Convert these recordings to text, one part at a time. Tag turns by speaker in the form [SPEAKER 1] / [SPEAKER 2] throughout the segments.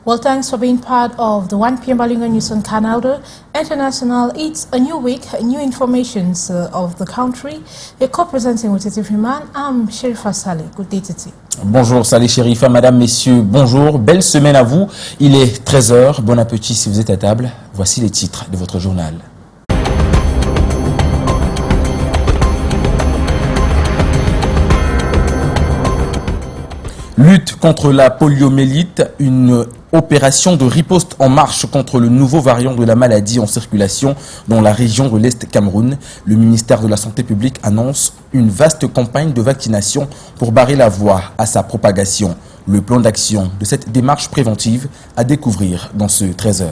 [SPEAKER 1] Well, thanks for being part of the 1 p.m. Balinga News on Canada International. It's a new week, new informations of the country. Co-presenting with Titi Freeman, I'm Sherifa Saleh. Good day, Titi.
[SPEAKER 2] Bonjour Saleh Sherifa, madame, messieurs, bonjour. Belle semaine à vous. Il est 13h. Bon appétit si vous êtes à table. Voici les titres de votre journal. Lutte contre la poliomyélite, une opération de riposte en marche contre le nouveau variant de la maladie en circulation dans la région de l'Est Cameroun. Le ministère de la Santé publique annonce une vaste campagne de vaccination pour barrer la voie à sa propagation. Le plan d'action de cette démarche préventive à découvrir dans ce 13h.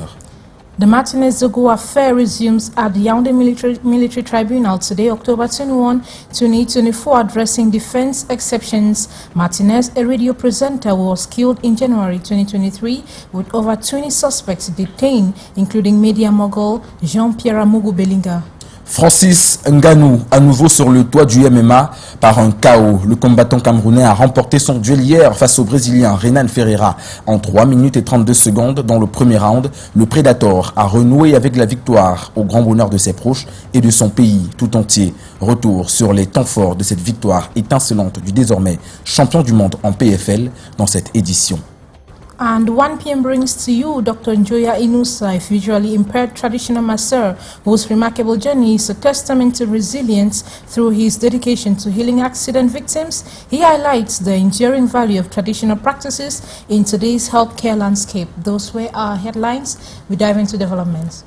[SPEAKER 1] The Martinez-Zogo affair resumes at the Yaoundé Military Tribunal today, October 21, 2024, addressing defense exceptions. Martinez, a radio presenter, was killed in January 2023 with over 20 suspects detained, including media mogul Jean-Pierre Amougou Belinga.
[SPEAKER 2] Francis Ngannou, à nouveau sur le toit du MMA par un KO. Le combattant camerounais a remporté son duel hier face au Brésilien Renan Ferreira en 3 minutes et 32 secondes dans le premier round. Le Predator a renoué avec la victoire au grand bonheur de ses proches et de son pays tout entier. Retour sur les temps forts de cette victoire étincelante du désormais champion du monde en PFL dans cette édition.
[SPEAKER 1] And 1 p.m. brings to you Dr. Njoya Inusa, a visually impaired traditional masseur whose remarkable journey is a testament to resilience through his dedication to healing accident victims. He highlights the enduring value of traditional practices in today's healthcare landscape. Those were our headlines. We dive into developments.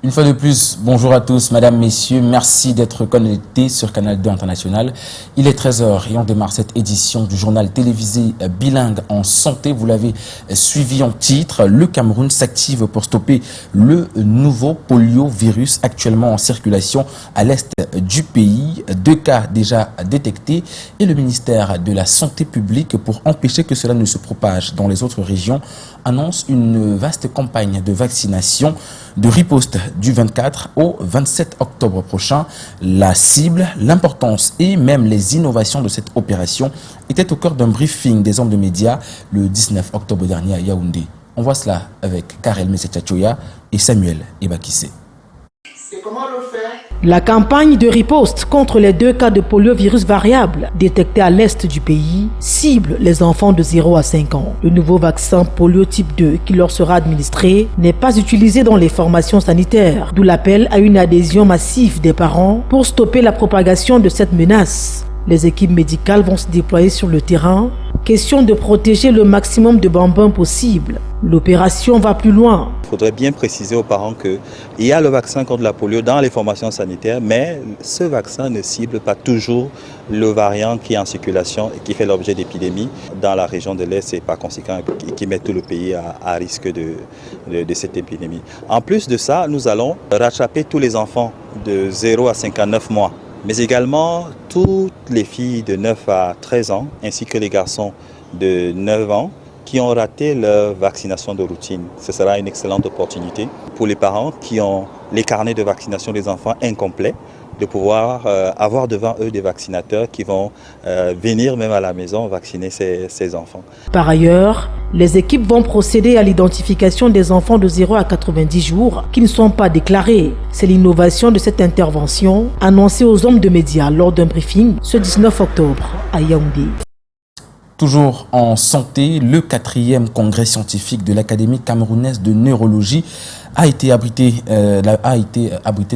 [SPEAKER 2] Une fois de plus, bonjour à tous, mesdames, messieurs, merci d'être connectés sur Canal 2 International. Il est 13h et on démarre cette édition du journal télévisé bilingue en santé. Vous l'avez suivi en titre, le Cameroun s'active pour stopper le nouveau poliovirus actuellement en circulation à l'est du pays. 2 cas déjà détectés et le ministère de la Santé publique, pour empêcher que cela ne se propage dans les autres régions, annonce une vaste campagne de vaccination de riposte du 24 au 27 octobre prochain. La cible, l'importance et même les innovations de cette opération étaient au cœur d'un briefing des hommes de médias le 19 octobre dernier à Yaoundé. On voit cela avec Karel Messetchachoya et Samuel Ebakissé.
[SPEAKER 3] La campagne de riposte contre les 2 cas de poliovirus variable détectés à l'est du pays cible les enfants de 0 à 5 ans. Le nouveau vaccin polio type 2 qui leur sera administré n'est pas utilisé dans les formations sanitaires, d'où l'appel à une adhésion massive des parents pour stopper la propagation de cette menace. Les équipes médicales vont se déployer sur le terrain. Question de protéger le maximum de bambins possible. L'opération va plus loin.
[SPEAKER 4] Il faudrait bien préciser aux parents qu'il y a le vaccin contre la polio dans les formations sanitaires, mais ce vaccin ne cible pas toujours le variant qui est en circulation et qui fait l'objet d'épidémies dans la région de l'Est et par conséquent qui met tout le pays à risque de cette épidémie. En plus de ça, nous allons rattraper tous les enfants de 0 à 59 mois. Mais également toutes les filles de 9 à 13 ans, ainsi que les garçons de 9 ans qui ont raté leur vaccination de routine. Ce sera une excellente opportunité pour les parents qui ont les carnets de vaccination des enfants incomplets, de pouvoir avoir devant eux des vaccinateurs qui vont venir même à la maison vacciner ces enfants.
[SPEAKER 3] Par ailleurs, les équipes vont procéder à l'identification des enfants de 0 à 90 jours qui ne sont pas déclarés. C'est l'innovation de cette intervention annoncée aux hommes de médias lors d'un briefing ce 19 octobre à Yaoundé.
[SPEAKER 2] Toujours en santé, le 4e congrès scientifique de l'Académie camerounaise de neurologie a été abrité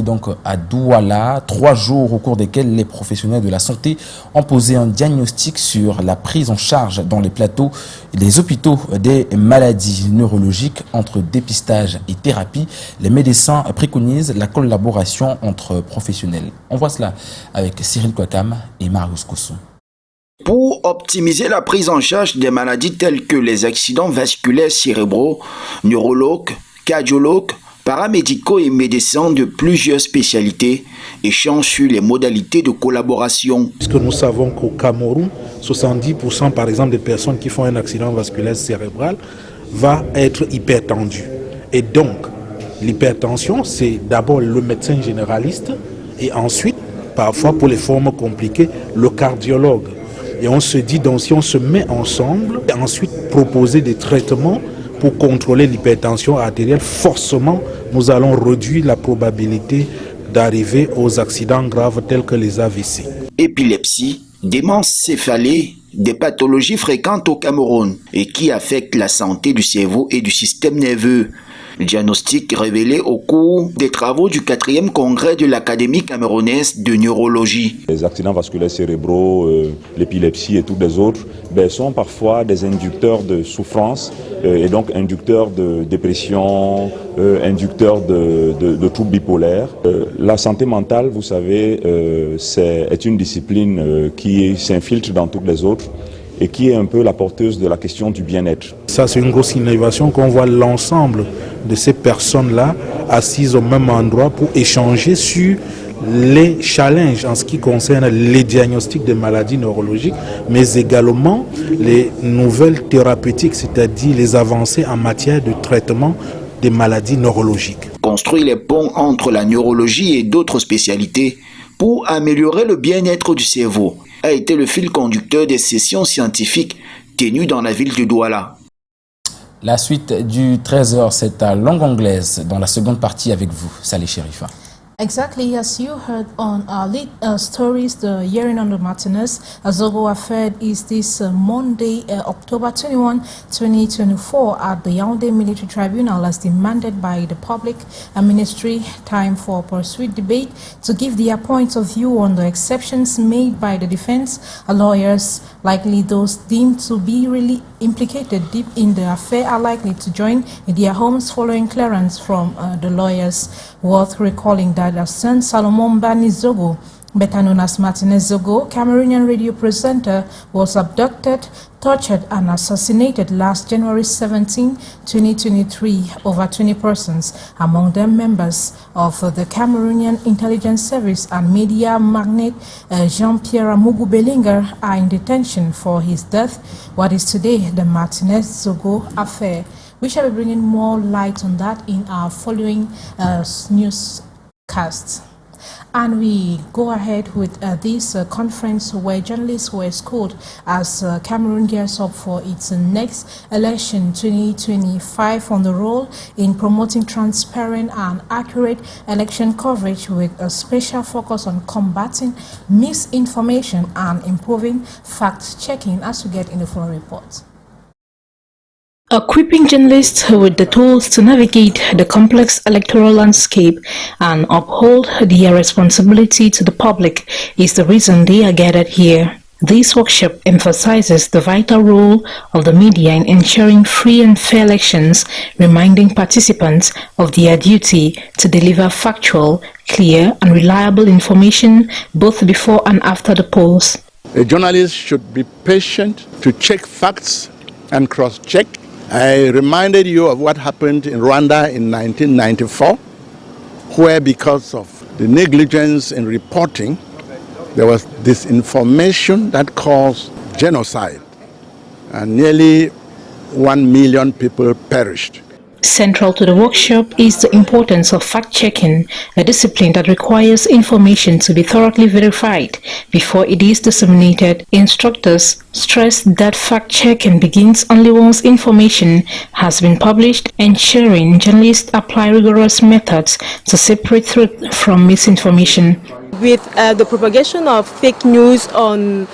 [SPEAKER 2] donc à Douala, 3 jours au cours desquels les professionnels de la santé ont posé un diagnostic sur la prise en charge dans les plateaux et les hôpitaux des maladies neurologiques. Entre dépistage et thérapie, les médecins préconisent la collaboration entre professionnels. On voit cela avec Cyril Kouakam et Marius Kossou.
[SPEAKER 5] Pour optimiser la prise en charge des maladies telles que les accidents vasculaires cérébraux, neurologues, cardiologues, paramédicaux et médecins de plusieurs spécialités échangent sur les modalités de collaboration.
[SPEAKER 6] Puisque nous savons qu'au Cameroun, 70% par exemple des personnes qui font un accident vasculaire cérébral va être hypertendu. Et donc, l'hypertension, c'est d'abord le médecin généraliste et ensuite, parfois pour les formes compliquées, le cardiologue. Et on se dit donc si on se met ensemble et ensuite proposer des traitements pour contrôler l'hypertension artérielle, forcément nous allons réduire la probabilité d'arriver aux accidents graves tels que les AVC.
[SPEAKER 5] Épilepsie, démence céphalée, des pathologies fréquentes au Cameroun et qui affectent la santé du cerveau et du système nerveux. Le diagnostic révélé au cours des travaux du 4e congrès de l'Académie camerounaise de neurologie.
[SPEAKER 7] Les accidents vasculaires cérébraux, l'épilepsie et tous les autres sont parfois des inducteurs de souffrance et donc inducteurs de dépression, inducteurs de troubles bipolaires. La santé mentale, vous savez, est une discipline qui s'infiltre dans toutes les autres et qui est un peu la porteuse de la question du bien-être.
[SPEAKER 6] Ça, c'est une grosse innovation qu'on voit l'ensemble de ces personnes-là assises au même endroit pour échanger sur les challenges en ce qui concerne les diagnostics des maladies neurologiques, mais également les nouvelles thérapeutiques, c'est-à-dire les avancées en matière de traitement des maladies neurologiques.
[SPEAKER 5] Construire les ponts entre la neurologie et d'autres spécialités pour améliorer le bien-être du cerveau a été le fil conducteur des sessions scientifiques tenues dans la ville de Douala.
[SPEAKER 2] La suite du 13h, c'est à langue anglaise dans la seconde partie avec vous, Saleh Sherifa.
[SPEAKER 1] Exactly as you heard on our lead stories, the hearing on the Martinez Zogo affair is this Monday, October 21, 2024 at the Yaoundé Military Tribunal as demanded by the public and ministry. Time for pursuit debate to give their points of view on the exceptions made by the defense lawyers. Likely those deemed to be really implicated deep in the affair are likely to join in their homes following clearance from the lawyers. Worth recalling that Hassan Salomon Bani Zogo, better known as Martinez Zogo, Cameroonian radio presenter, was abducted, tortured and assassinated last January 17, 2023. Over 20 persons, among them members of the Cameroonian Intelligence Service and media magnate Jean-Pierre Amougou Bellinger, are in detention for his death. What is today the Martinez Zogo affair? We shall be bringing more light on that in our following newscasts. And we go ahead with this conference where journalists were schooled as Cameroon gears up for its next election 2025 on the role in promoting transparent and accurate election coverage with a special focus on combating misinformation and improving fact-checking, as we get in the following report. Equipping journalists with the tools to navigate the complex electoral landscape and uphold their responsibility to the public is the reason they are gathered here. This workshop emphasizes the vital role of the media in ensuring free and fair elections, reminding participants of their duty to deliver factual, clear and reliable information both before and after the polls.
[SPEAKER 8] A journalist should be patient to check facts and cross-check. I reminded you of what happened in Rwanda in 1994, where because of the negligence in reporting, there was disinformation that caused genocide, and nearly 1 million people perished.
[SPEAKER 1] Central to the workshop is the importance of fact-checking, a discipline that requires information to be thoroughly verified before it is disseminated. Instructors stress that fact-checking begins only once information has been published, ensuring journalists apply rigorous methods to separate truth from misinformation.
[SPEAKER 9] With the propagation of fake news on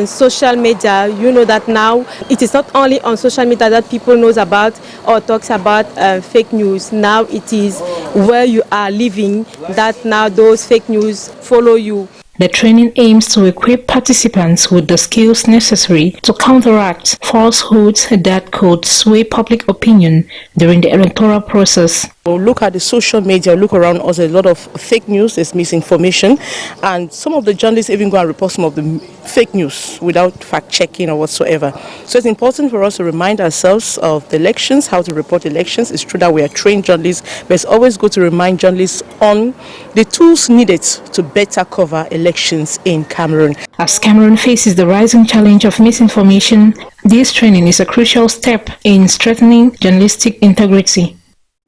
[SPEAKER 9] social media, you know that now it is not only on social media that people knows about or talks about fake news. Now it is where you are living that now those fake news follow you.
[SPEAKER 1] The training aims to equip participants with the skills necessary to counteract falsehoods that could sway public opinion during the electoral process.
[SPEAKER 10] We'll look at the social media, look around us, there's a lot of fake news, there's misinformation, and some of the journalists even go and report some of the fake news without fact-checking or whatsoever. So it's important for us to remind ourselves of the elections, how to report elections. It's true that we are trained journalists, but it's always good to remind journalists on the tools needed to better cover elections in Cameroon.
[SPEAKER 1] As Cameroon faces the rising challenge of misinformation, this training is a crucial step in strengthening journalistic integrity.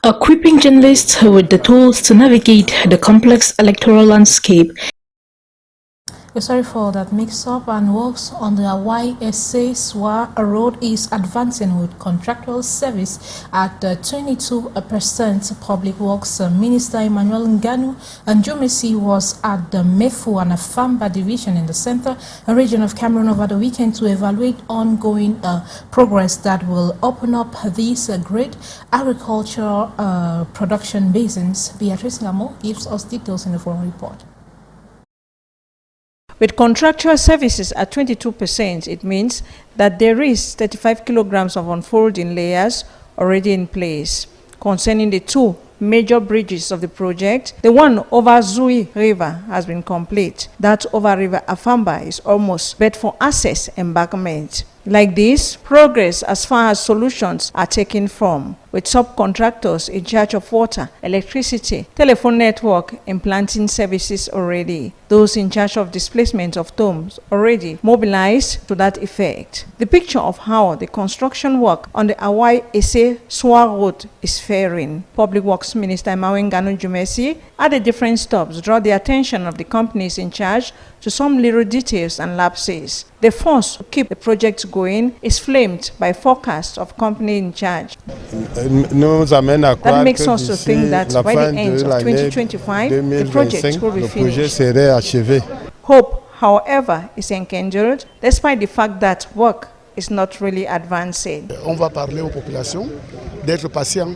[SPEAKER 1] Equipping journalists with the tools to navigate the complex electoral landscape. Sorry for that mix-up, and works on the YSA-SWA road is advancing with contractual service at 22%. Public Works Minister Emmanuel Nganu Njumesi was at the Mefu and Afamba division in the center region of Cameroon over the weekend to evaluate ongoing progress that will open up these great agricultural production basins. Beatrice Ngamo gives us details in the following report.
[SPEAKER 11] With contractual services at 22%, it means that there is 35 kilograms of unfolding layers already in place. Concerning the two major bridges of the project, the one over Zui River has been complete. That over River Afamba is almost but for access embankment. Like this, progress as far as solutions are taken from, with subcontractors in charge of water, electricity, telephone network, implanting services already. Those in charge of displacement of tombs already mobilized to that effect. The picture of how the construction work on the YSA-SWA road is faring. Public Works Minister Emmanuel Nganu Njumesi at the different stops draw the attention of the companies in charge to some little details and lapses. The force to keep the project going is flamed by forecasts of company in charge. That makes us to think that by the end of 2025, the project will be finished. Hope, however, is enkindled despite the fact that work is not really advancing.
[SPEAKER 12] On va parler aux populations d'être patients.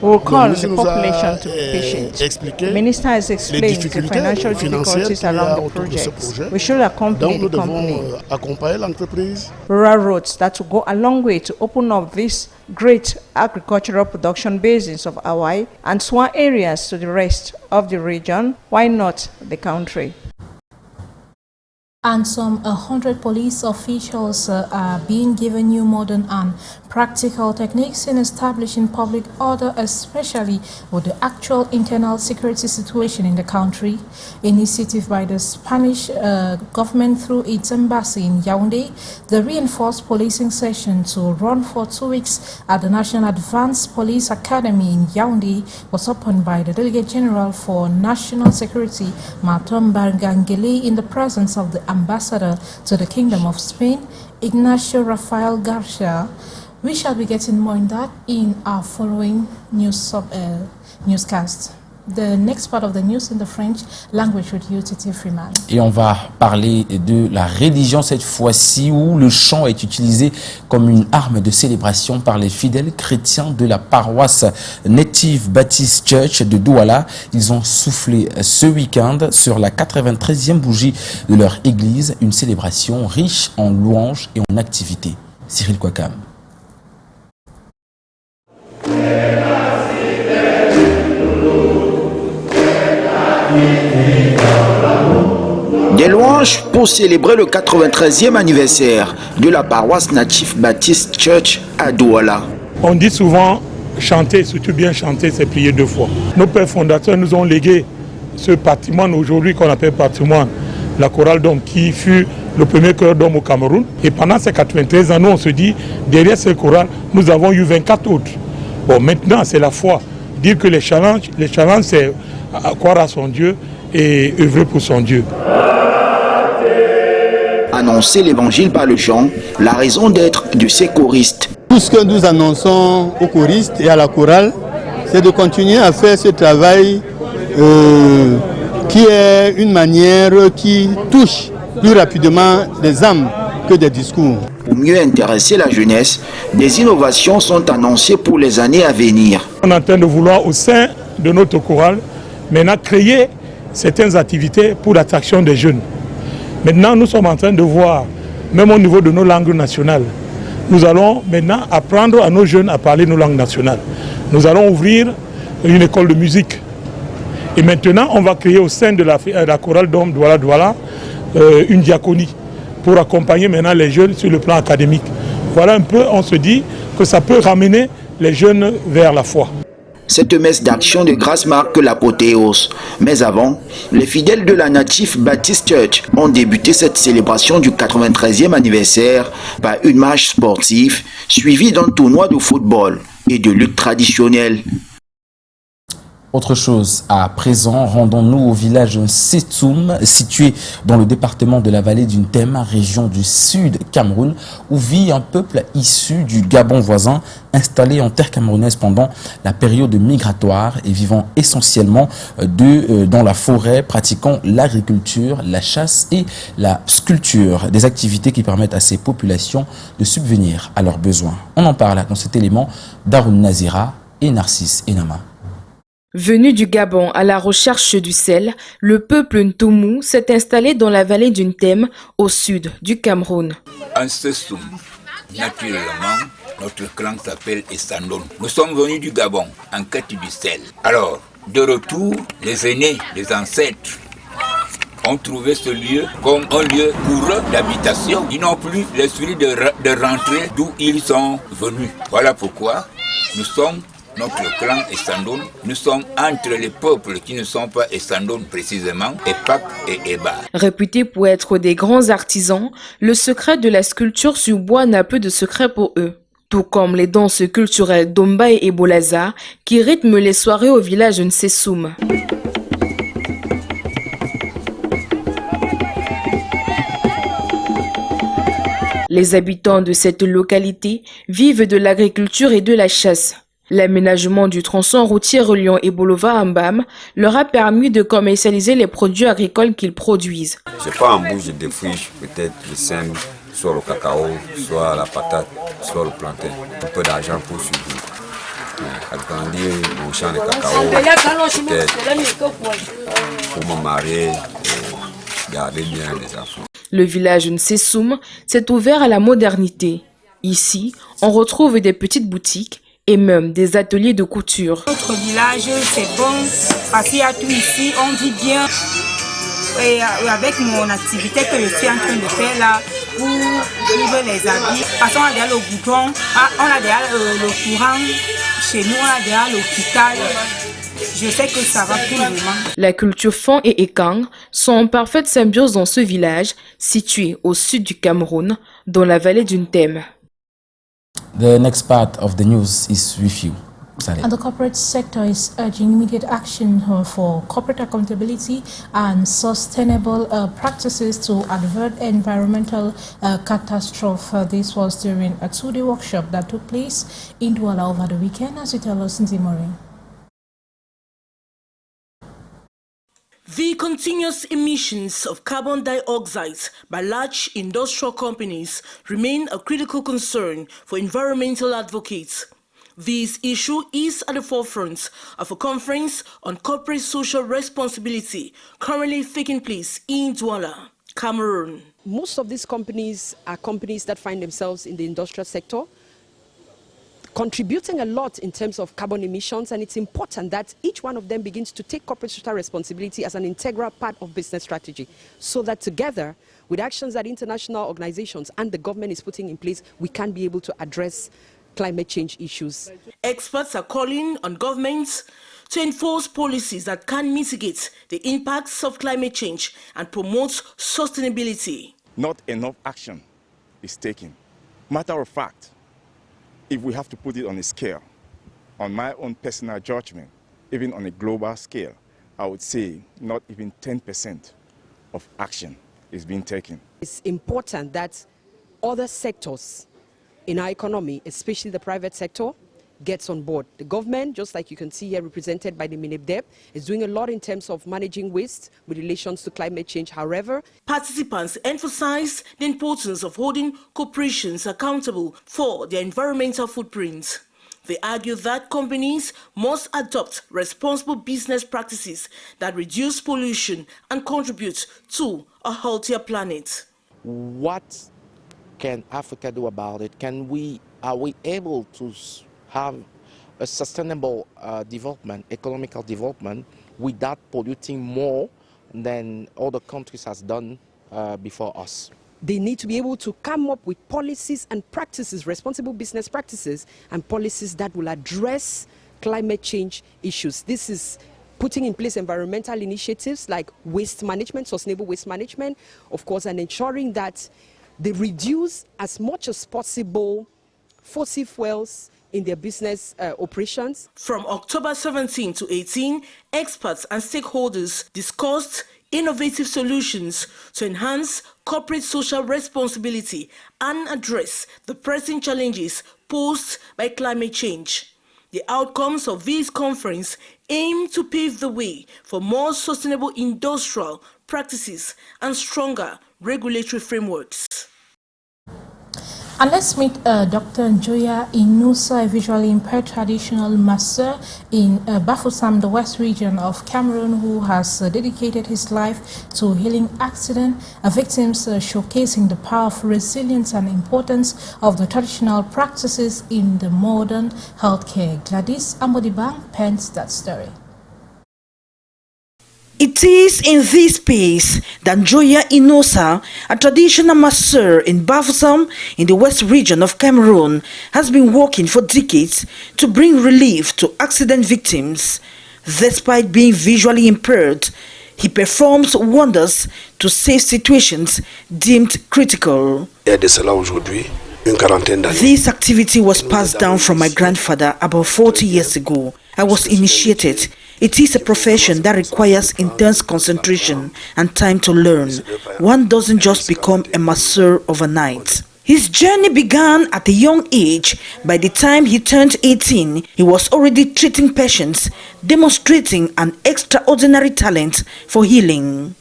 [SPEAKER 11] We will call the population to be patient. The Minister has explained the financial difficulties around the project. We should accompany the company. Rural roads that will go a long way to open up these great agricultural production basins of Hawaii and SWA areas to the rest of the region. Why not the country?
[SPEAKER 1] And some 100 police officials are being given new modern and practical techniques in establishing public order, especially with the actual internal security situation in the country. Initiative by the Spanish government through its embassy in Yaoundé, the reinforced policing session to run for 2 weeks at the National Advanced Police Academy in Yaoundé was opened by the Delegate General for National Security, Martin Bargangeli, in the presence of the Ambassador to the Kingdom of Spain, Ignacio Rafael Garcia. We shall be getting more in that in our following newscast. The next part of the news in the French language with you, Titi Freeman.
[SPEAKER 2] Et on va parler de la religion cette fois-ci, où le chant est utilisé comme une arme de célébration par les fidèles chrétiens de la paroisse Native Baptist Church de Douala. Ils ont soufflé ce week-end sur la 93e bougie de leur église, une célébration riche en louanges et en activités. Cyril Kouakam.
[SPEAKER 5] Des louanges pour célébrer le 93e anniversaire de la paroisse Native Baptist Church à Douala.
[SPEAKER 13] On dit souvent chanter, surtout bien chanter, c'est prier 2 fois. Nos pères fondateurs nous ont légué ce patrimoine aujourd'hui qu'on appelle patrimoine, la chorale d'hommes, qui fut le premier chœur d'hommes au Cameroun. Et pendant ces 93 ans, nous on se dit, derrière cette chorale, nous avons eu 24 autres. Bon, maintenant c'est la foi. Dire que les challenges c'est croire à son Dieu et œuvrer pour son Dieu.
[SPEAKER 5] Annoncer l'évangile par le chant, la raison d'être de ces choristes.
[SPEAKER 14] Tout ce que nous annonçons aux choristes et à la chorale, c'est de continuer à faire ce travail qui est une manière qui touche plus rapidement les âmes que des discours.
[SPEAKER 5] Pour mieux intéresser la jeunesse, des innovations sont annoncées pour les années à venir.
[SPEAKER 13] On est en train de vouloir au sein de notre chorale maintenant créer certaines activités pour l'attraction des jeunes. Maintenant, nous sommes en train de voir, même au niveau de nos langues nationales, nous allons maintenant apprendre à nos jeunes à parler nos langues nationales. Nous allons ouvrir une école de musique. Et maintenant, on va créer au sein de la chorale d'hommes Douala une diaconie pour accompagner maintenant les jeunes sur le plan académique. Voilà un peu, on se dit que ça peut ramener les jeunes vers la foi.
[SPEAKER 5] Cette messe d'action de grâce marque l'apothéose. Mais avant, les fidèles de la Natif Baptist Church ont débuté cette célébration du 93e anniversaire par une marche sportive suivie d'un tournoi de football et de lutte traditionnelle.
[SPEAKER 2] Autre chose, à présent, rendons-nous au village Setsoum, situé dans le département de la vallée d'une Tema, région du sud Cameroun, où vit un peuple issu du Gabon voisin, installé en terre camerounaise pendant la période migratoire et vivant essentiellement dans la forêt, pratiquant l'agriculture, la chasse et la sculpture, des activités qui permettent à ces populations de subvenir à leurs besoins. On en parle dans cet élément d'Aroun Nazira et Narcisse Enama.
[SPEAKER 15] Venu du Gabon à la recherche du sel, le peuple Ntoumou s'est installé dans la vallée d'une Thème, au sud du Cameroun.
[SPEAKER 16] En Setsoum, naturellement, notre clan s'appelle Essandon. Nous sommes venus du Gabon en quête du sel. Alors, de retour, les aînés, les ancêtres, ont trouvé ce lieu comme un lieu pour eux d'habitation. Ils n'ont plus l'esprit de rentrer d'où ils sont venus. Voilà pourquoi nous sommes notre clan Essandon, nous sommes entre les peuples qui ne sont pas Essandon précisément, Epak et Eba.
[SPEAKER 15] Réputés pour être des grands artisans, le secret de la sculpture sur bois n'a peu de secret pour eux. Tout comme les danses culturelles d'Omba et Bolaza qui rythment les soirées au village Nsessoum. Les habitants de cette localité vivent de l'agriculture et de la chasse. L'aménagement du tronçon routier reliant Ebolova à Mbam leur a permis de commercialiser les produits agricoles qu'ils produisent.
[SPEAKER 17] Je pas en bouche de friche, peut-être le sème, soit le cacao, soit la patate, soit le plantain. Un peu d'argent pour survivre. Agrandir mon champ de cacao, peut-être pour me marier et garder bien les enfants.
[SPEAKER 15] Le village Nsessoum s'est ouvert à la modernité. Ici, on retrouve des petites boutiques et même des ateliers de couture.
[SPEAKER 18] Notre village, c'est bon, parce qu'il y a tout ici, on vit bien. Et avec mon activité que je suis en train de faire là, pour vivre les habits, parce qu'on a déjà le bouton, on a déjà le courant, chez nous on a déjà l'hôpital. Je sais que ça va pour le moment.
[SPEAKER 15] La culture Fon et Ekang sont en parfaite symbiose dans ce village, situé au sud du Cameroun, dans la vallée d'une Thème.
[SPEAKER 2] The next part of the news is with you.
[SPEAKER 1] And the corporate sector is urging immediate action for corporate accountability and sustainable practices to avert environmental catastrophe. This was during a two-day workshop that took place in Douala over the weekend, as we tell us in Zimori.
[SPEAKER 19] The continuous emissions of carbon dioxide by large industrial companies remain a critical concern for environmental advocates. This issue is at the forefront of a conference on corporate social responsibility currently taking place in Douala, Cameroon.
[SPEAKER 20] Most of these companies are companies that find themselves in the industrial sector, contributing a lot in terms of carbon emissions, and it's important that each one of them begins to take corporate social responsibility as an integral part of business strategy, so that together, with actions that international organizations and the government is putting in place, we can be able to address climate change issues.
[SPEAKER 19] Experts are calling on governments to enforce policies that can mitigate the impacts of climate change and promote sustainability.
[SPEAKER 21] Not enough action is taken. Matter of fact, if we have to put it on a scale, on my own personal judgment, even on a global scale, I would say not even 10% of action is being taken.
[SPEAKER 20] It's important that other sectors in our economy, especially the private sector, gets on board. The government, just like you can see here represented by the MINEBDEP, is doing a lot in terms of managing waste with relations to climate change. However,
[SPEAKER 19] participants emphasized the importance of holding corporations accountable for their environmental footprints. They argue that companies must adopt responsible business practices that reduce pollution and contribute to a healthier planet.
[SPEAKER 4] What can Africa do about it? Are we able to have a sustainable development, economical development, without polluting more than other countries has done before us?
[SPEAKER 20] They need to be able to come up with policies and practices, responsible business practices and policies that will address climate change issues. This is putting in place environmental initiatives like waste management, sustainable waste management, of course, and ensuring that they reduce as much as possible fossil fuels in their business operations.
[SPEAKER 19] From October 17 to 18, experts and stakeholders discussed innovative solutions to enhance corporate social responsibility and address the pressing challenges posed by climate change. The outcomes of this conference aim to pave the way for more sustainable industrial practices and stronger regulatory frameworks.
[SPEAKER 1] And let's meet Dr. Njoya Inusa, a visually impaired traditional masseur in Bafoussam, the West region of Cameroon, who has dedicated his life to healing accident victims, showcasing the power of resilience and importance of the traditional practices in the modern healthcare. Gladys Amodibang pens that story.
[SPEAKER 22] It is in this space that Njoya Inusa, a traditional masseur in Bafoussam in the West region of Cameroon, has been working for decades to bring relief to accident victims. Despite being visually impaired, he performs wonders to save situations deemed critical. This activity was passed down from my grandfather about 40 years ago. I was initiated. It is a profession that requires intense concentration and time to learn. One doesn't just become a masseur overnight. His journey began at a young age. By the time he turned 18, he was already treating patients, demonstrating an extraordinary talent for healing.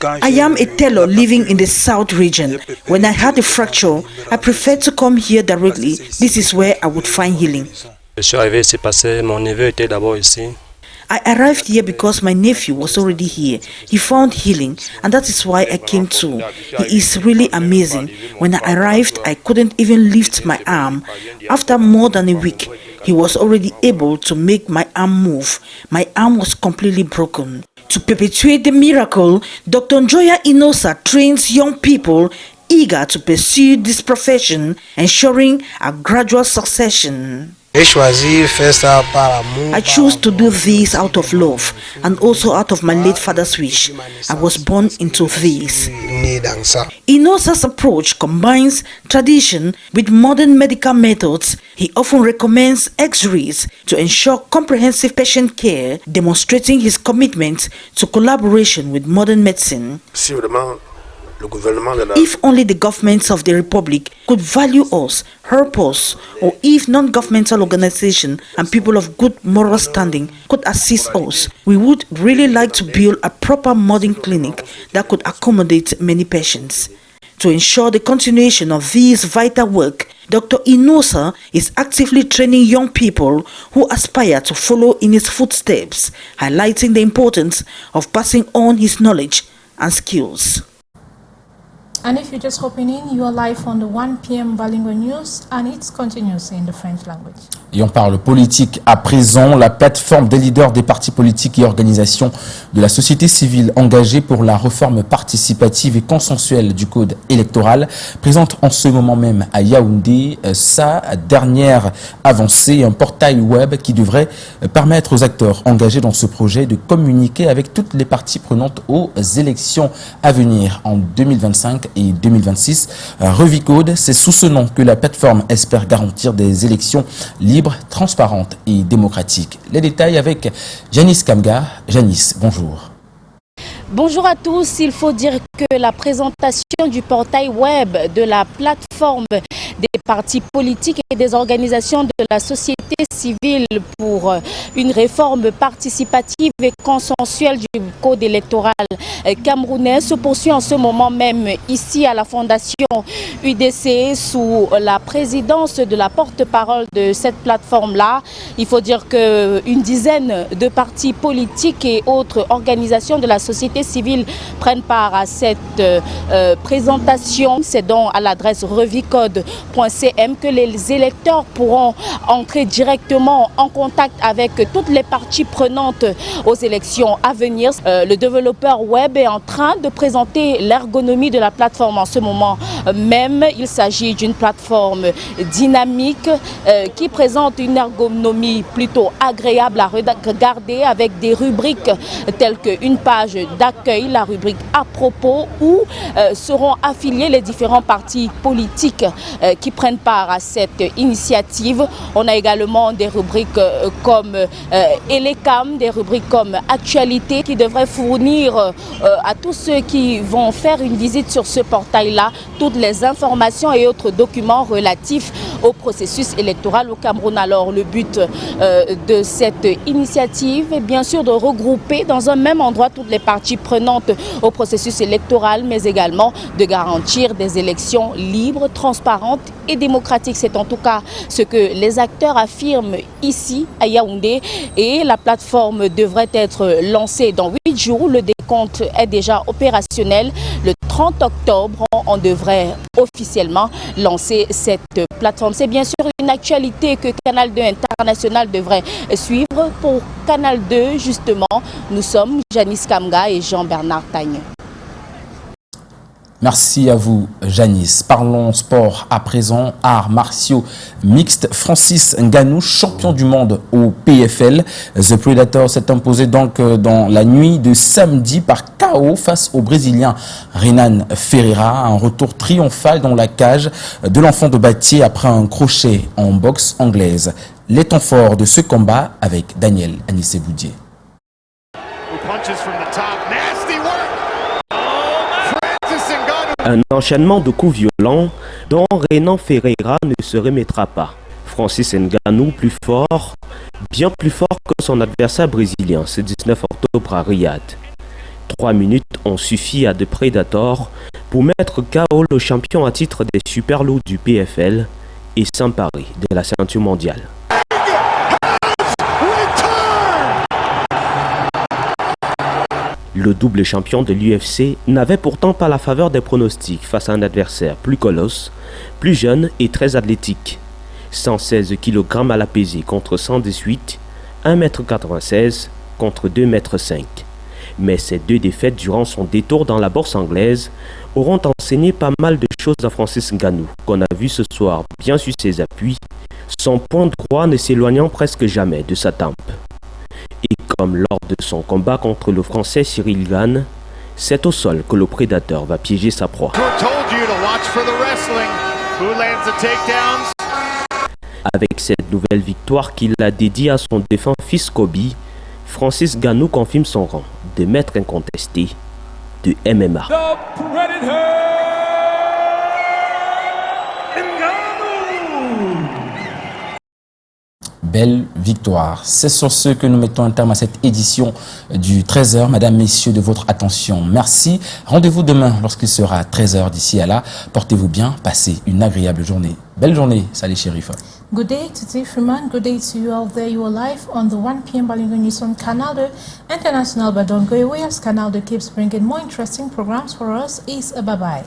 [SPEAKER 22] I am a tailor living in the South region. When I had a fracture, I preferred to come here directly. This is where I would find healing. I arrived here because my nephew was already here. He found healing, and that is why I came too. He is really amazing. When I arrived, I couldn't even lift my arm. After more than a week, he was already able to make my arm move. My arm was completely broken. To perpetuate the miracle, Dr. Njoya Inusa trains young people eager to pursue this profession, ensuring a gradual succession. I chose to do this out of love and also out of my late father's wish. I was born into this. Inusa's approach combines tradition with modern medical methods. He often recommends X-rays to ensure comprehensive patient care, demonstrating his commitment to collaboration with modern medicine. If only the governments of the Republic could value us, help us, or if non-governmental organizations and people of good moral standing could assist us, we would really like to build a proper modern clinic that could accommodate many patients. To ensure the continuation of this vital work, Dr. Inusa is actively training young people who aspire to follow in his footsteps, highlighting the importance of passing on his knowledge and skills.
[SPEAKER 1] And if you're just hopping in, you are live on the 1 p.m. Bilingual News, and it continues in the French language.
[SPEAKER 2] Et on parle politique à présent. La plateforme des leaders des partis politiques et organisations de la société civile engagée pour la réforme participative et consensuelle du code électoral présente en ce moment même à Yaoundé sa dernière avancée, un portail web qui devrait permettre aux acteurs engagés dans ce projet de communiquer avec toutes les parties prenantes aux élections à venir en 2025 et 2026. Revicode, c'est sous ce nom que la plateforme espère garantir des élections libres, transparentes et démocratiques. Les détails avec Janice Kamga. Janice, bonjour.
[SPEAKER 23] Bonjour à tous. Il faut dire que la présentation du portail web de la plateforme des partis politiques et des organisations de la société civile pour une réforme participative et consensuelle du code électoral camerounais se poursuit en ce moment même ici à la Fondation UDC sous la présidence de la porte-parole de cette plateforme-là. Il faut dire qu'une dizaine de partis politiques et autres organisations de la société civile prennent part à cette présentation. C'est donc à l'adresse revicode.cm que les électeurs pourront entrer directement en contact avec toutes les parties prenantes aux élections à venir. Le développeur web est en train de présenter l'ergonomie de la plateforme en ce moment même. Il s'agit d'une plateforme dynamique qui présente une ergonomie plutôt agréable à regarder avec des rubriques telles qu'une page d'accueil, la rubrique à propos où seront affiliés les différents partis politiques qui prennent part à cette initiative. On a également des rubriques comme Elecam, des rubriques comme Actualité qui devraient fournir à tous ceux qui vont faire une visite sur ce portail-là toutes les informations et autres documents relatifs au processus électoral au Cameroun. Alors le but de cette initiative est bien sûr de regrouper dans un même endroit toutes les parties prenantes au processus électoral, mais également de garantir des élections libres, transparentes et démocratiques. C'est en tout cas ce que les acteurs affirment ici à Yaoundé et la plateforme devrait être lancée dans 8 jours. Le décompte est déjà opérationnel. Le 30 octobre, on devrait officiellement lancer cette plateforme. C'est bien sûr une actualité que Canal 2 International devrait suivre. Pour Canal 2, justement, nous sommes Janice Kamga et Jean-Bernard Tagne.
[SPEAKER 2] Merci à vous, Janice. Parlons sport à présent. Arts martiaux mixtes. Francis Ngannou, champion du monde au PFL. The Predator s'est imposé donc dans la nuit de samedi par KO face au Brésilien Renan Ferreira. Un retour triomphal dans la cage de l'enfant de Batier après un crochet en boxe anglaise. Les temps forts de ce combat avec Daniel Anissé-Boudier.
[SPEAKER 3] Un enchaînement de coups violents dont Renan Ferreira ne se remettra pas. Francis Ngannou plus fort, bien plus fort que son adversaire brésilien ce 19 octobre à Riyad. 3 minutes ont suffi à The Predator pour mettre KO le champion à titre des super lourds du PFL et s'emparer de la ceinture mondiale. Le double champion de l'UFC n'avait pourtant pas la faveur des pronostics face à un adversaire plus colosse, plus jeune et très athlétique. 116 kg à la pesée contre 118, 1,96 m contre 2,5 m. Mais ces deux défaites durant son détour dans la bourse anglaise auront enseigné pas mal de choses à Francis Ngannou, qu'on a vu ce soir bien sur ses appuis, son point droit ne s'éloignant presque jamais de sa tempe. Et comme lors de son combat contre le Français Cyril Gane, c'est au sol que le prédateur va piéger sa proie. Avec cette nouvelle victoire qu'il a dédiée à son défunt fils Kobe, Francis Ngannou confirme son rang de maître incontesté de MMA.
[SPEAKER 2] Belle victoire. C'est sur ce que nous mettons un terme à cette édition du 13h. Madame, messieurs, de votre attention, merci. Rendez-vous demain lorsqu'il sera 13h. D'ici à là, portez-vous bien, passez une agréable journée. Belle journée. Salut, Sherifa.
[SPEAKER 1] Good day to Tifriman. Good day to you all there. You are live on the 1 p.m. Balingo News on Canal 2 International. But don't go away as Canal 2 keeps bringing more interesting programs for us. Bye-bye.